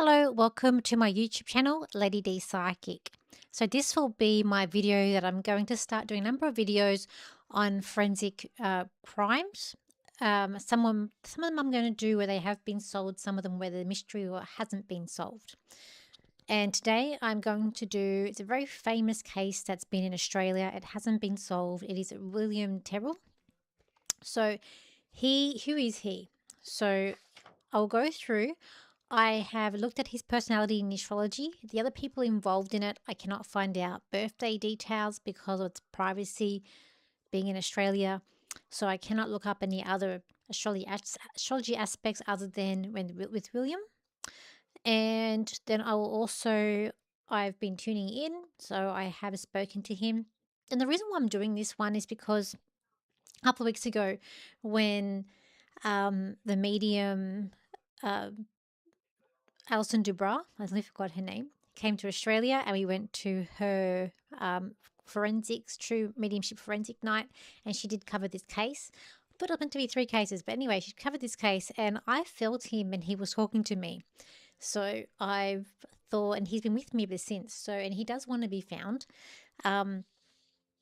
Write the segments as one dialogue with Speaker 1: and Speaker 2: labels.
Speaker 1: Hello, welcome to my YouTube channel, Lady D Psychic. So this will be my video that I'm going to start doing a number of videos on forensic crimes. Some of them I'm going to do where they have been solved, some of them where the mystery hasn't been solved. And today I'm going to do, it's a very famous case that's been in Australia. It hasn't been solved. It is William Tyrrell. So who is he? So I'll go through. I have looked at his personality in astrology. The other people involved in it, I cannot find out birthday details because of its privacy being in Australia. So I cannot look up any other astrology aspects other than with William. And then I've been tuning in, so I have spoken to him. And the reason why I'm doing this one is because a couple of weeks ago, when the medium Alison Dubra, I forgot her name, came to Australia and we went to her true mediumship forensic night, and she did cover this case. I thought it was meant to be 3 cases, but anyway, she covered this case and I felt him and he was talking to me. So I've thought, and he's been with me ever since. So, and he does want to be found.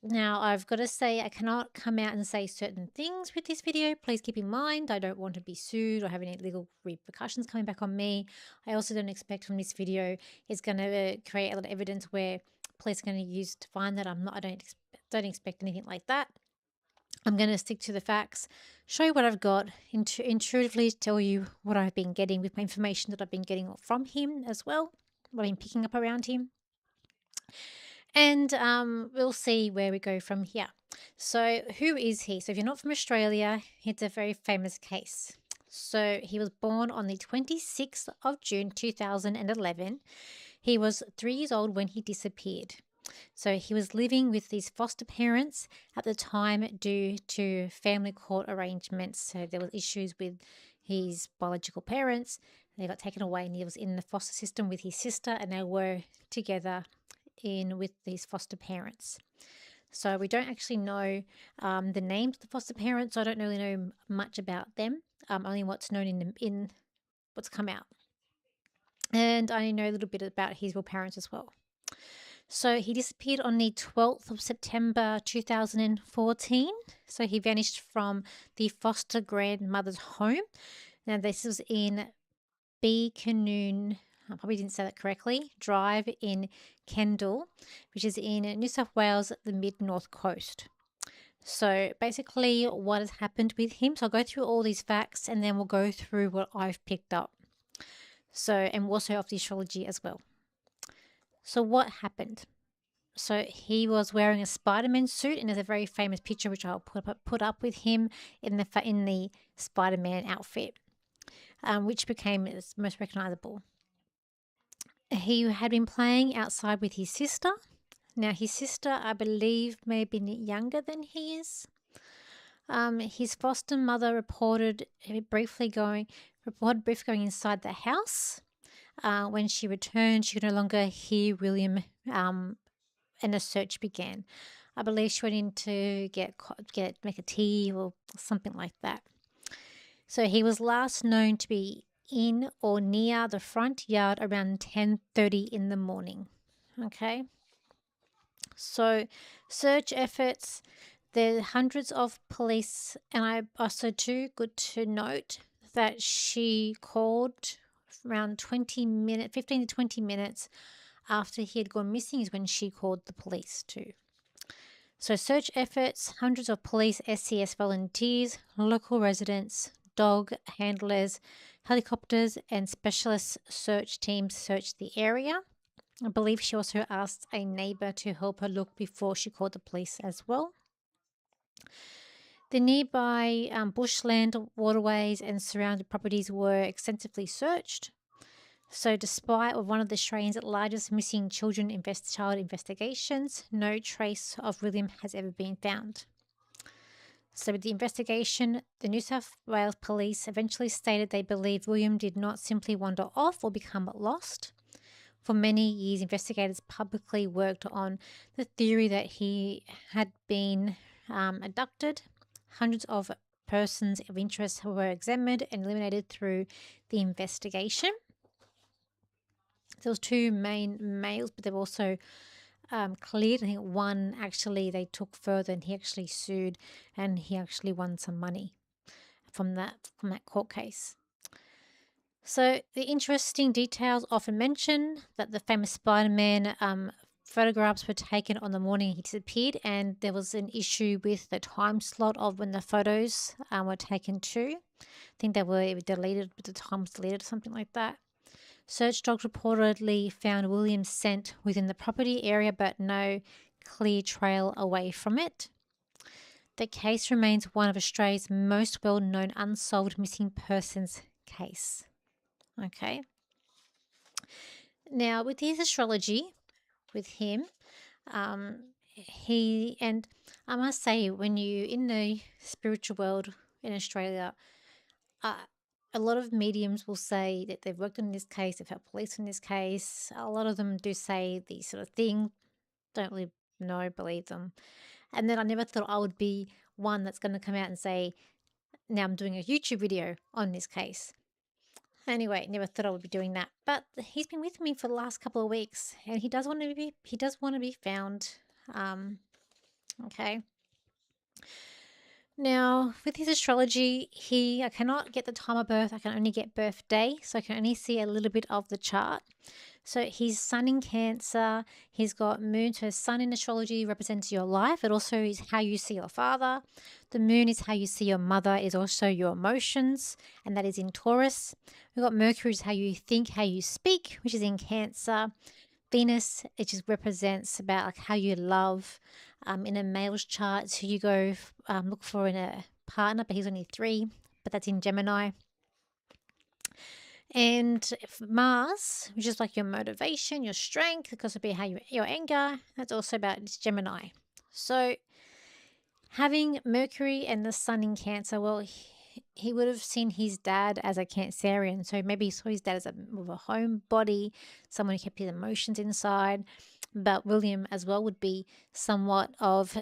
Speaker 1: Now, I've got to say, I cannot come out and say certain things with this video. Please keep in mind, I don't want to be sued or have any legal repercussions coming back on me. I also don't expect from this video it's going to create a lot of evidence where police are going to use to find that I'm not. I don't expect anything like that. I'm going to stick to the facts, show you what I've got, intuitively tell you what I've been getting with my information that I've been getting from him as well, what I've been picking up around him. And we'll see where we go from here. So who is he? So if you're not from Australia, it's a very famous case. So he was born on the 26th of June 2011. He was 3 years old when he disappeared. So he was living with his foster parents at the time due to family court arrangements. So there was issues with his biological parents. They got taken away and he was in the foster system with his sister, and they were together with these foster parents. So we don't actually know the names of the foster parents. So I don't really know much about them, only what's known in what's come out. And I know a little bit about his real parents as well. So he disappeared on the 12th of September 2014. So he vanished from the foster grandmother's home. Now this was in Beacanoon, I probably didn't say that correctly, Drive in Kendall, which is in New South Wales, the mid-north coast. So basically what has happened with him, so I'll go through all these facts and then we'll go through what I've picked up. So, and also of the astrology as well. So what happened? So he was wearing a Spider-Man suit, and there's a very famous picture which I'll put up with him in the Spider-Man outfit, which became most recognizable. He had been playing outside with his sister. Now, his sister, I believe, may have been younger than he is. His foster mother reported briefly going inside the house. When she returned, she could no longer hear William, and a search began. I believe she went in to make a tea or something like that. So he was last known to be in or near the front yard around 10:30 in the morning. Okay. So search efforts, there are hundreds of police, and I also too good to note that she called around 15 to 20 minutes after he had gone missing is when she called the police too. So search efforts, hundreds of police, SCS volunteers, local residents, dog handlers, helicopters and specialist search teams searched the area. I believe she also asked a neighbor to help her look before she called the police as well. The nearby bushland, waterways and surrounding properties were extensively searched. So despite one of Australia's largest missing child investigations, no trace of William has ever been found. So with the investigation, the New South Wales Police eventually stated they believe William did not simply wander off or become lost. For many years, investigators publicly worked on the theory that he had been abducted. Hundreds of persons of interest were examined and eliminated through the investigation. There was two main males, but they were also cleared. I think one actually they took further, and he actually sued, and he actually won some money from that court case. So the interesting details often mention that the famous Spider-Man photographs were taken on the morning he disappeared, and there was an issue with the time slot of when the photos were taken too. I think they were deleted, but the time was deleted, something like that. Search dogs reportedly found William's scent within the property area, but no clear trail away from it. The case remains one of Australia's most well-known unsolved missing persons case. Okay. Now, with his astrology, with him, he, and I must say, when you in the spiritual world in Australia, a lot of mediums will say that they've worked on this case, they've helped police in this case. A lot of them do say these sort of thing. Don't really know, believe them. And then I never thought I would be one that's going to come out and say, now I'm doing a YouTube video on this case. Anyway, never thought I would be doing that. But he's been with me for the last couple of weeks, and he does want to be found. Okay. Now, with his astrology, I cannot get the time of birth. I can only get birthday, so I can only see a little bit of the chart. So his sun in Cancer, he's got moon. So sun in astrology represents your life. It also is how you see your father. The moon is how you see your mother, is also your emotions, and that is in Taurus. We've got Mercury is how you think, how you speak, which is in Cancer. Venus, it just represents about like how you love. In a male's chart, so you go look for in a partner, but he's only 3, but that's in Gemini. And Mars, which is like your motivation, your strength, because it'll be how your anger, that's also about this Gemini. So having Mercury and the sun in Cancer, well, he would have seen his dad as a Cancerian. So maybe he saw his dad as with a homebody, someone who kept his emotions inside. But William as well would be somewhat of,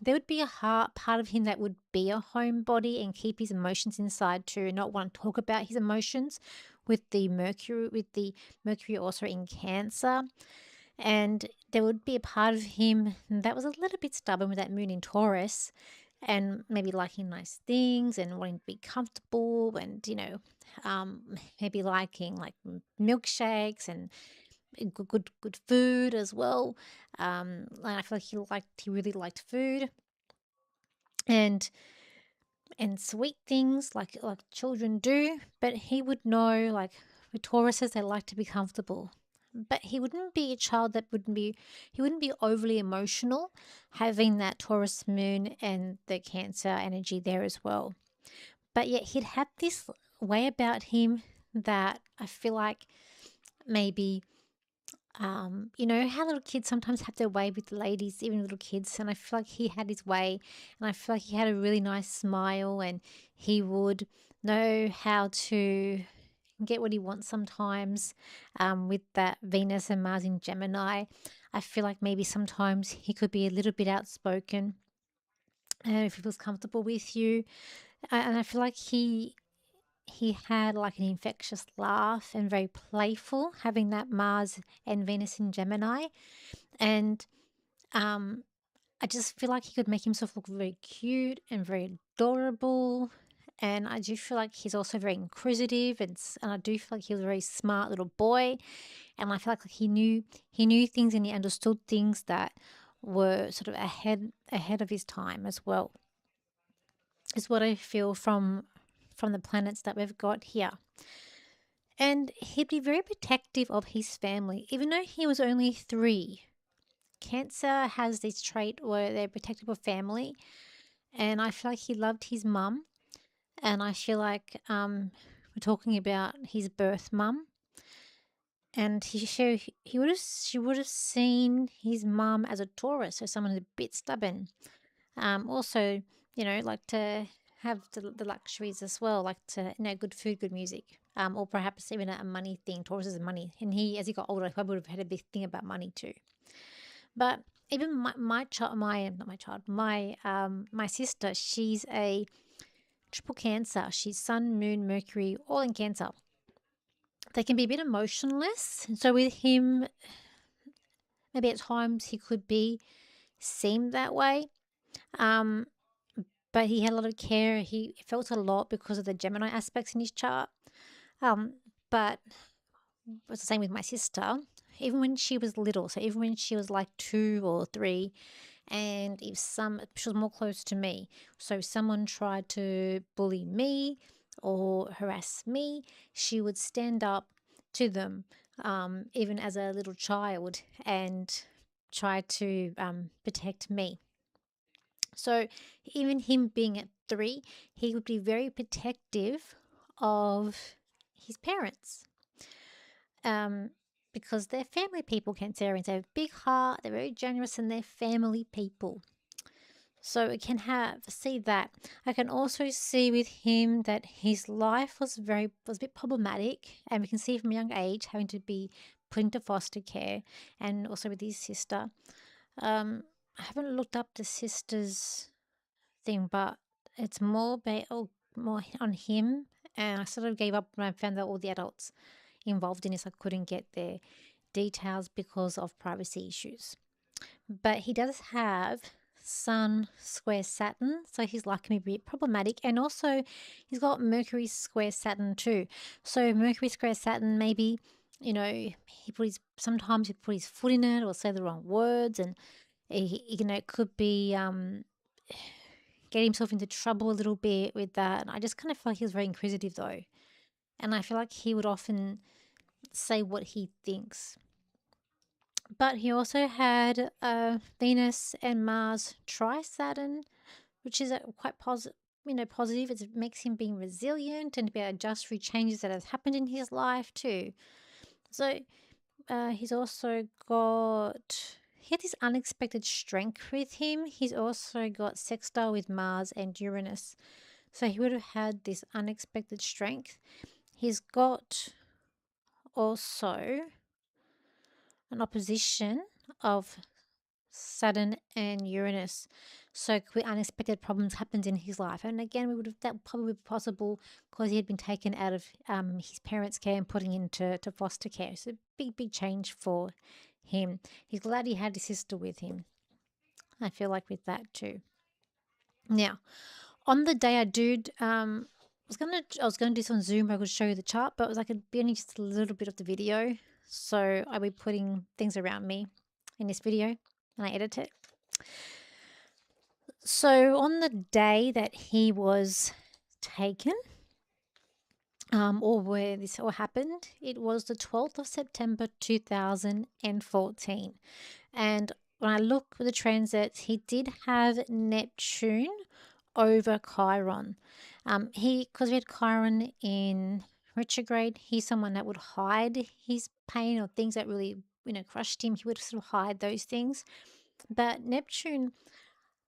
Speaker 1: there would be a part of him that would be a homebody and keep his emotions inside too, and not want to talk about his emotions with the Mercury also in Cancer. And there would be a part of him that was a little bit stubborn with that moon in Taurus, and maybe liking nice things and wanting to be comfortable, and maybe liking like milkshakes and good food as well. I feel like he really liked food and sweet things like children do. But he would know, like with Tauruses, they like to be comfortable. But he wouldn't be a child that he wouldn't be overly emotional, having that Taurus moon and the Cancer energy there as well. But yet he'd have this way about him that I feel like maybe, how little kids sometimes have their way with ladies, even little kids. And I feel like he had his way, and I feel like he had a really nice smile, and he would know how to get what he wants sometimes. With that Venus and Mars in Gemini, I feel like maybe sometimes he could be a little bit outspoken, if he feels comfortable with you. And I feel like he had like an infectious laugh and very playful, having that Mars and Venus in Gemini. And I just feel like he could make himself look very cute and very adorable. And I do feel like he's also very inquisitive, and I do feel like he was a very smart little boy. And I feel like he knew things, and he understood things that were sort of ahead of his time as well, is what I feel from the planets that we've got here. And he'd be very protective of his family, even though he was only 3. Cancer has this trait where they're protective of family, and I feel like he loved his mum, and I feel like we're talking about his birth mum, and she would have seen his mum as a Taurus, so someone who's a bit stubborn. Also, like to have the luxuries as well, like to good food, good music, or perhaps even a money thing. Taurus is money, and as he got older, he probably would have had a big thing about money too. But even my sister, she's a triple Cancer. She's Sun, Moon, Mercury, all in Cancer. they can be a bit emotionless. So with him, maybe at times he could be seemed that way. Um, but he had a lot of care. He felt a lot because of the Gemini aspects in his chart. But it's the same with my sister. Even when she was little, so even when she was like 2 or 3, and if she was more close to me, so if someone tried to bully me or harass me, she would stand up to them, even as a little child, and try to protect me. So even him being at 3, he would be very protective of his parents, because they're family people, Cancerians. They have a big heart, they're very generous, and they're family people. So I can see that. I can also see with him that his life was a bit problematic, and we can see from a young age having to be put into foster care, and also with his sister. I haven't looked up the sister's thing, but it's more on him, and I sort of gave up when I found out all the adults involved in this. I couldn't get their details because of privacy issues. But he does have Sun square Saturn, so his life can be a bit problematic. And also, he's got Mercury square Saturn too. So Mercury square Saturn, maybe sometimes he put his foot in it or say the wrong words, and it could be get himself into trouble a little bit with that. And I just kind of feel like he was very inquisitive though, and I feel like he would often say what he thinks. But he also had Venus and Mars tri-Saturn, which is quite positive. Positive. It makes him being resilient and to be able to adjust through changes that have happened in his life too. So he's also got. He had this unexpected strength with him. He's also got sextile with Mars and Uranus. So he would have had this unexpected strength. He's got also an opposition of Saturn and Uranus. So unexpected problems happened in his life. And again, that would probably be possible because he had been taken out of his parents' care and putting into foster care. So big change for him. He's glad he had his sister with him. I feel like with that too. Now, on the day I did, I was gonna do this on Zoom. I could show you the chart, but it was like it'd be only just a little bit of the video. So I'll be putting things around me in this video, and I edit it. So on the day that he was taken, or where this all happened, it was the 12th of September 2014. And when I look at the transits, he did have Neptune over Chiron. Because we had Chiron in retrograde, he's someone that would hide his pain or things that really, crushed him. He would sort of hide those things. But Neptune,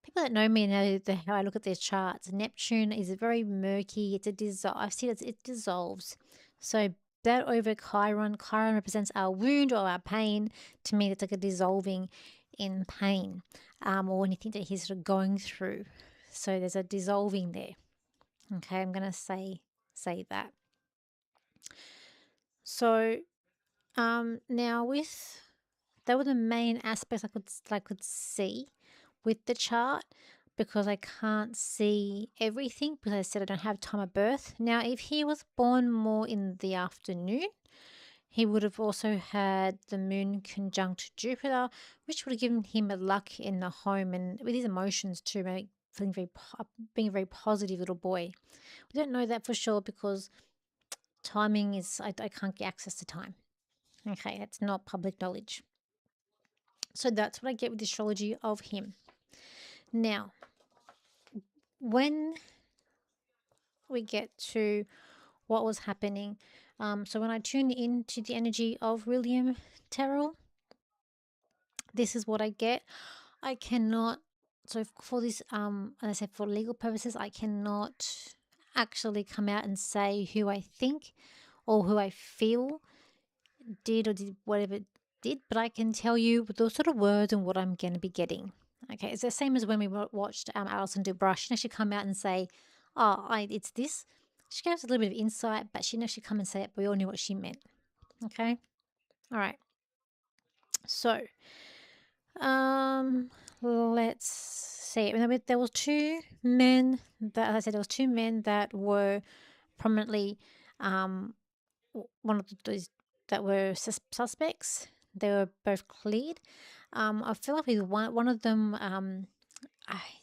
Speaker 1: people that know me know how I look at their charts. Neptune is very murky. I see it dissolves. So that over Chiron represents our wound or our pain. To me, it's like a dissolving in pain, or anything that he's sort of going through. So there's a dissolving there. Okay, I'm going to say that. So now that were the main aspects I could see with the chart, because I can't see everything because I said I don't have time of birth. Now, if he was born more in the afternoon, he would have also had the moon conjunct Jupiter, which would have given him a luck in the home and with his emotions too, being a very positive little boy. We don't know that for sure because timing is, I can't get access to time. Okay, that's not public knowledge. So that's what I get with the astrology of him. Now, when we get to what was happening, so when I tuned into the energy of William Tyrrell, this is what I get. I cannot, so for this, as I said, for legal purposes, I cannot actually come out and say who I think or who I feel did whatever it did, but I can tell you those sort of words and what I'm going to be getting. Okay, it's the same as when we watched Alison DeBrush. She didn't actually come out and say, it's this. She gave us a little bit of insight, but she didn't actually come and say it, but we all knew what she meant. Okay. All right. So, um, let's see. There was two men that, as I said, there was two men that were prominently, um, one of those that were suspects. They were both cleared. I feel like with one of them,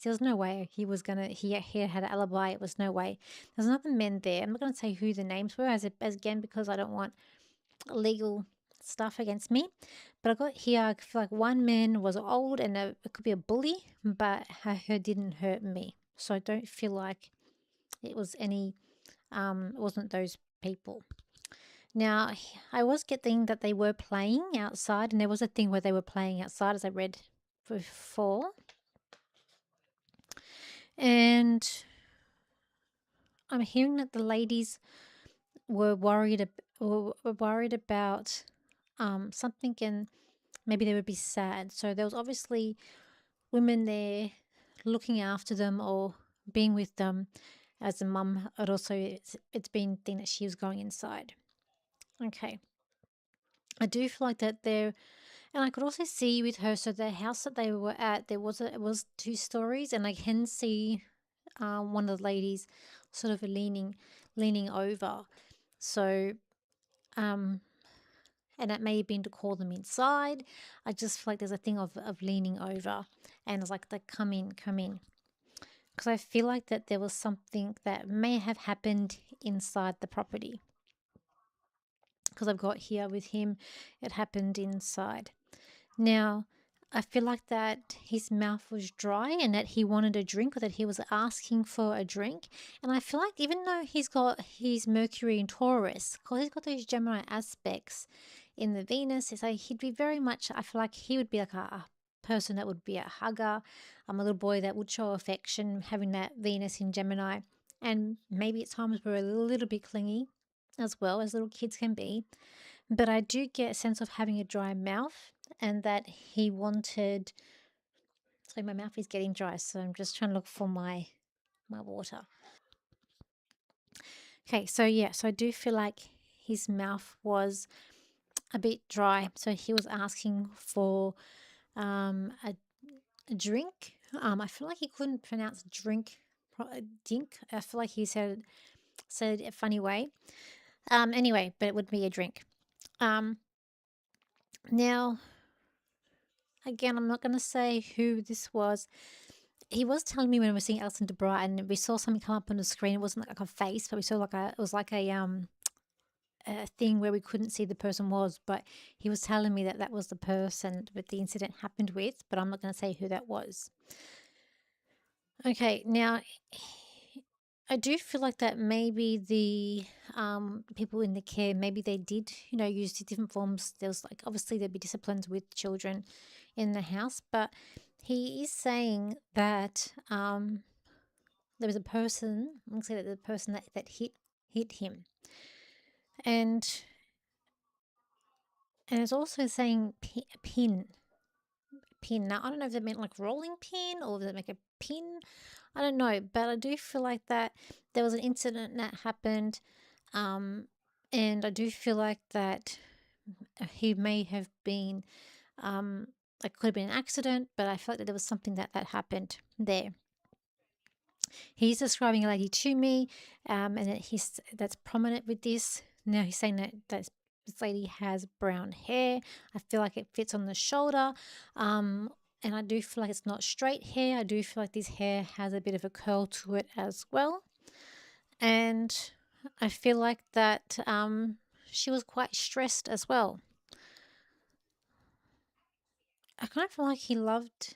Speaker 1: there was no way he was gonna. He had an alibi. It was no way. There's another men there. I'm not gonna say who the names were, as again because I don't want legal stuff against me. But I got here. I feel like one man was old and it could be a bully, but her didn't hurt me. So I don't feel like it was any. It wasn't those people. Now, I was getting that they were playing outside, and there was a thing where they were playing outside, as I read before. And I'm hearing that the ladies were worried about something, and maybe they would be sad. So there was obviously women there looking after them or being with them as a mum. It also it's been thing that she was going inside. Okay, I do feel like that there. And I could also see with her, so the house that they were at, it was 2 stories, and I can see one of the ladies sort of leaning over. So, um, and it may have been to call them inside. I just feel like there's a thing of leaning over, and it's like come in, come in, because I feel like that there was something that may have happened inside the property. Because I've got here with him, it happened inside. Now, I feel like that his mouth was dry and that he wanted a drink or that he was asking for a drink. And I feel like even though he's got his Mercury in Taurus, because he's got those Gemini aspects in the Venus, it's like he'd be very much, I feel like he would be like a person that would be a hugger, a little boy that would show affection, having that Venus in Gemini. And maybe at times we're a little bit clingy as well as little kids can be. But I do get a sense of having a dry mouth and that he wanted. So my mouth is getting dry, so I'm just trying to look for my water. Okay, so yeah, so I do feel like his mouth was a bit dry, so he was asking for a drink. I feel like he couldn't pronounce drink, dink. I feel like he said a funny way. Anyway, but it would be a drink. Now, again, I'm not going to say who this was. He was telling me when we were seeing Alison DeBry and we saw something come up on the screen. It wasn't like a face, but we saw it was like a thing where we couldn't see the person was. But he was telling me that that was the person that the incident happened with. But I'm not going to say who that was. Okay, now I do feel like that maybe the people in the care, maybe they did, use different forms. There was like, obviously there'd be disciplines with children in the house, but he is saying that there was a person, I'm going to say that the person that hit him. And it's also saying pin. Now, I don't know if they meant like rolling pin or if they make a pin. I don't know, but I do feel like that there was an incident that happened, and I do feel like that he may have been, it could have been an accident, but I feel like that there was something that happened there. He's describing a lady to me, and that's prominent with this. Now he's saying that this lady has brown hair. I feel like it fits on the shoulder, and I do feel like it's not straight hair. I do feel like this hair has a bit of a curl to it as well, and I feel like that she was quite stressed as well. I kind of feel like he loved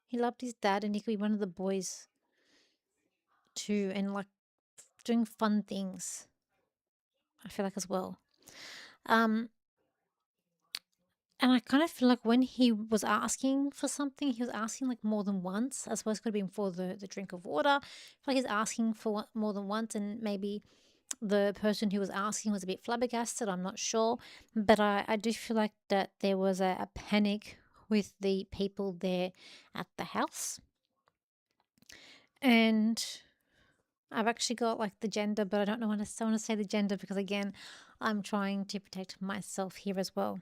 Speaker 1: his dad, and he could be one of the boys too, and like doing fun things. I feel like as well. Um, and I kind of feel like when he was asking for something, he was asking like more than once. I suppose it could have been for the drink of water. I feel like he's asking for more than once, and maybe the person who was asking was a bit flabbergasted. I'm not sure. But I do feel like that there was a panic with the people there at the house. And I've actually got like the gender, but I don't know when I still want to say the gender because again, I'm trying to protect myself here as well.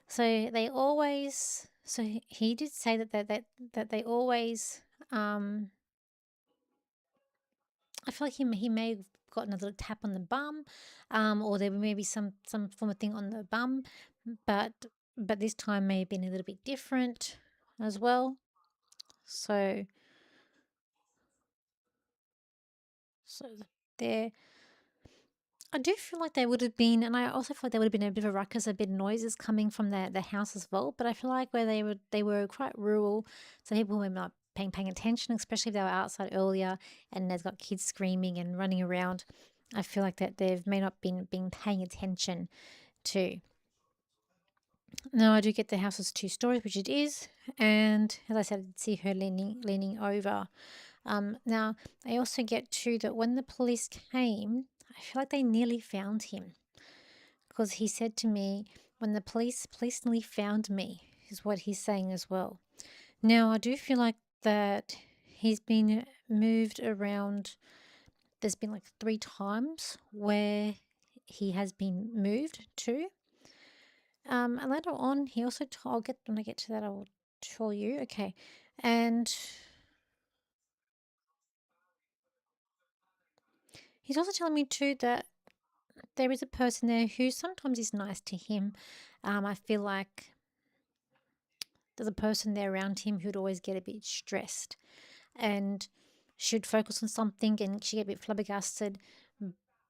Speaker 1: So they always. So he did say that they always. I feel like he may have gotten a little tap on the bum, or there may be some form of thing on the bum, but this time may have been a little bit different as well. So so there I do feel like they would have been, and I also feel like there would have been a bit of a ruckus, a bit of noises coming from the house as well. But I feel like where they were quite rural, so people were not paying attention, especially if they were outside earlier and there's got kids screaming and running around. I feel like that they've may not been paying attention to. Now I do get the house is 2 stories, which it is, and as I said, I did see her leaning over. Now, I also get to that when the police came, I feel like they nearly found him because he said to me, when the police nearly found me, is what he's saying as well. Now, I do feel like that he's been moved around. There's been like 3 times where he has been moved to. And later on, he also I'll get when I get to that, I will tell you. Okay, and he's also telling me too that there is a person there who sometimes is nice to him. I feel like there's a person there around him who'd always get a bit stressed and should focus on something and she'd get a bit flabbergasted,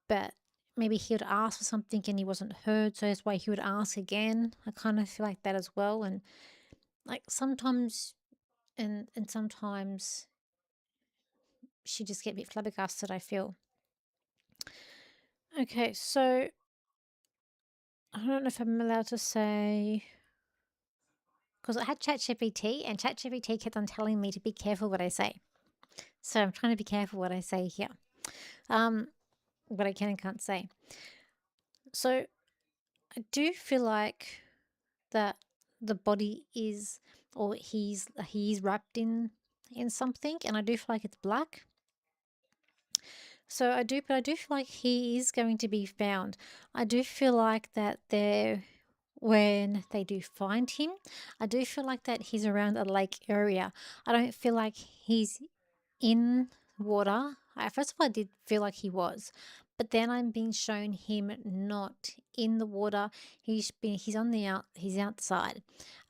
Speaker 1: but maybe he would ask for something and he wasn't heard, so that's why he would ask again. I kind of feel like that as well. And like sometimes, and sometimes she just get a bit flabbergasted, I feel. Okay, so I don't know if I'm allowed to say because I had ChatGPT and ChatGPT kept on telling me to be careful what I say. So I'm trying to be careful what I say here. What I can and can't say. So I do feel like that the body is, or he's wrapped in something, and I do feel like it's black. So but I do feel like he is going to be found. I do feel like that when they do find him, I do feel like that he's around a lake area. I don't feel like he's in water. First of all, I did feel like he was, but then I'm being shown him not in the water. He's on he's outside.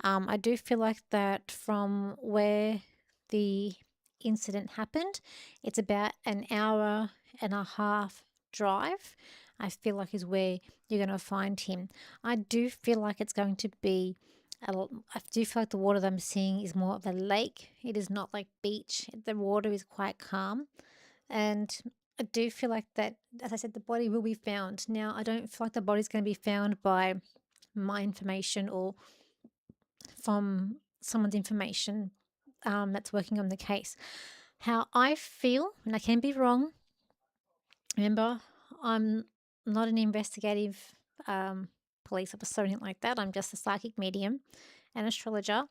Speaker 1: I do feel like that from where the incident happened, it's about an hour and a half drive. I feel like is where you're going to find him. I do feel like it's going to be I do feel like the water that I'm seeing is more of a lake. It is not like beach. The water is quite calm. And I do feel like that, as I said, the body will be found. Now, I don't feel like the body's going to be found by my information or from someone's information that's working on the case. How I feel, and I can be wrong, remember, I'm not an investigative police officer or anything like that. I'm just a psychic medium and astrologer.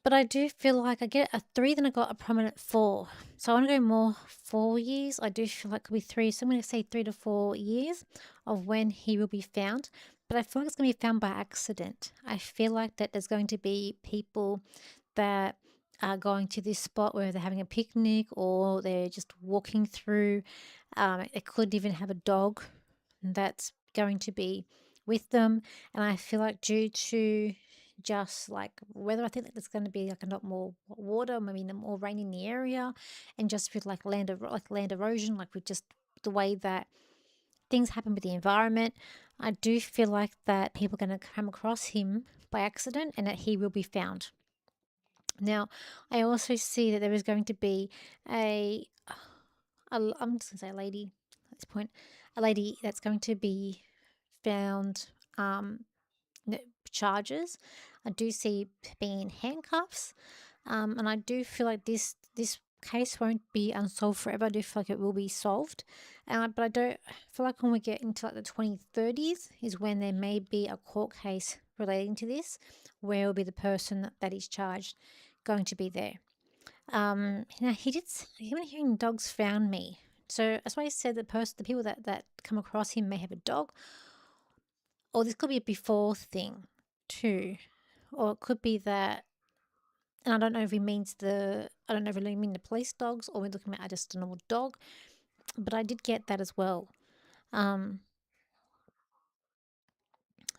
Speaker 1: But I do feel like I get a 3, then I got a prominent 4. So I want to go more 4 years. I do feel like it could be 3. So I'm going to say 3 to 4 years of when he will be found. But I feel like it's going to be found by accident. I feel like that there's going to be people that are going to this spot where they're having a picnic or they're just walking through. It could even have a dog that's going to be with them. And I feel like due to just like weather, I think that there's going to be like a lot more water, maybe more rain in the area, and just with like land erosion, like with just the way that things happen with the environment. I do feel like that people are going to come across him by accident and that he will be found. Now, I also see that there is going to be I'm just going to say a lady at this point, a lady that's going to be found charges. I do see being in handcuffs, and I do feel like this case won't be unsolved forever. I do feel like it will be solved, but I don't feel like when we get into like the 2030s is when there may be a court case relating to this, where will be the person that is charged going to be there. Now he did. Even hearing dogs found me. So that's why I said the people that come across him may have a dog, or this could be a before thing, too, or it could be that. And I don't know if he means I don't know if he mean the police dogs, or we're looking at just a normal dog. But I did get that as well. Um,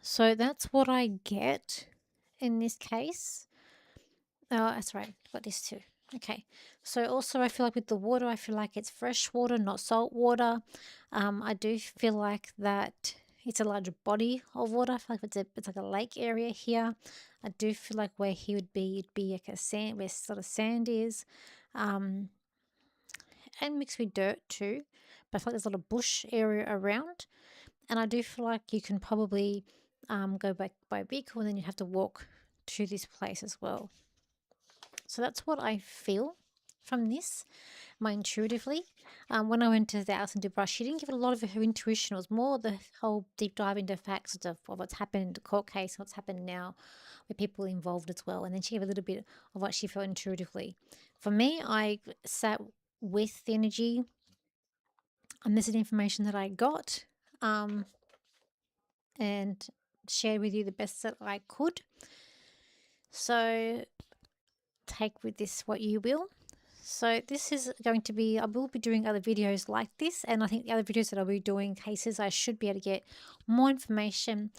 Speaker 1: so that's what I get in this case. Oh, that's right. Got this too. Okay. So also, I feel like with the water, I feel like it's fresh water, not salt water. I do feel like that it's a larger body of water. I feel like it's like a lake area here. I do feel like where he would be, it'd be like a sand, where sort of sand is, um, and mixed with dirt too. But I feel like there's a lot of bush area around, and I do feel like you can probably go back by vehicle, and then you have to walk to this place as well. So that's what I feel from this, my intuitively. When I went to the house and did brush, she didn't give it a lot of her intuition. It was more the whole deep dive into facts of what's happened in the court case, what's happened now, with people involved as well. And then she gave a little bit of what she felt intuitively. For me, I sat with the energy, and this is the information that I got, and shared with you the best that I could. So take with this what you will. So this is going to be, I will be doing other videos like this, and I think the other videos that I'll be doing cases, I should be able to get more information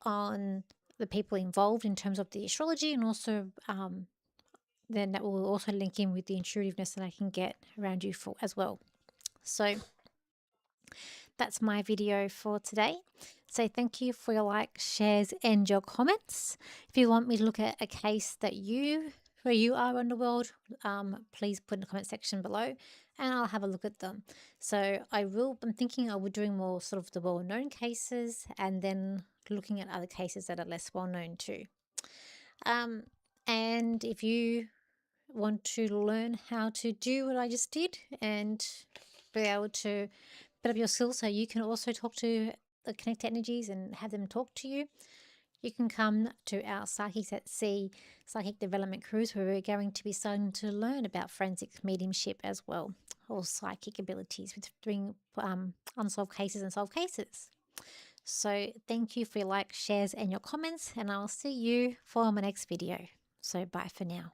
Speaker 1: on the people involved in terms of the astrology, and also then that will also link in with the intuitiveness that I can get around you for as well. So that's my video for today. So thank you for your likes, shares, and your comments. If you want me to look at a case where you are in the world, please put in the comment section below, and I'll have a look at them. So I'm thinking I will doing more sort of the well-known cases, and then looking at other cases that are less well-known too. And if you want to learn how to do what I just did and be able to build up your skills so you can also talk to the connected energies and have them talk to you, you can come to our Psychics at Sea Psychic Development Cruise, where we're going to be starting to learn about forensic mediumship as well, or psychic abilities with doing unsolved cases and solved cases. So thank you for your likes, shares, and your comments, and I'll see you for my next video. So bye for now.